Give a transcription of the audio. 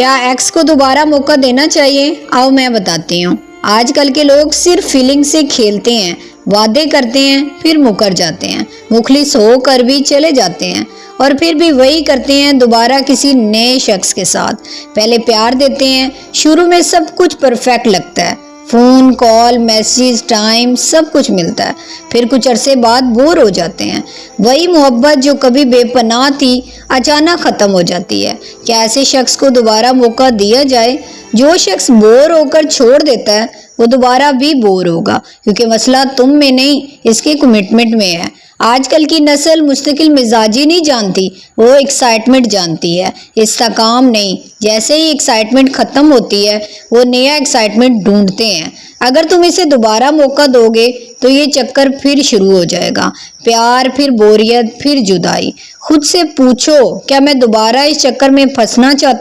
क्या एक्स को दोबारा मौका देना चाहिए? आओ मैं बताती हूँ। आजकल के लोग सिर्फ फीलिंग से खेलते हैं, वादे करते हैं, फिर मुकर जाते हैं, मुखलिस होकर भी चले जाते हैं और फिर भी वही करते हैं दोबारा किसी नए शख्स के साथ। पहले प्यार देते हैं, शुरू में सब कुछ परफेक्ट लगता है, फ़ोन कॉल मैसेज टाइम सब कुछ मिलता है, फिर कुछ अरसे बाद बोर हो जाते हैं। वही मोहब्बत जो कभी बेपनाह थी अचानक ख़त्म हो जाती है। क्या ऐसे शख्स को दोबारा मौका दिया जाए? जो शख्स बोर होकर छोड़ देता है वो दोबारा भी बोर होगा, क्योंकि मसला तुम में नहीं इसके कमिटमेंट में है। आजकल की नस्ल मुस्तकिल मिजाजी नहीं जानती, वो एक्साइटमेंट जानती है, इस्तेकाम नहीं। जैसे ही एक्साइटमेंट ख़त्म होती है वो नया एक्साइटमेंट ढूंढते हैं। अगर तुम इसे दोबारा मौका दोगे तो ये चक्कर फिर शुरू हो जाएगा, प्यार फिर बोरियत फिर जुदाई। खुद से पूछो, क्या मैं दोबारा इस चक्कर में फंसना चाहता हूँ?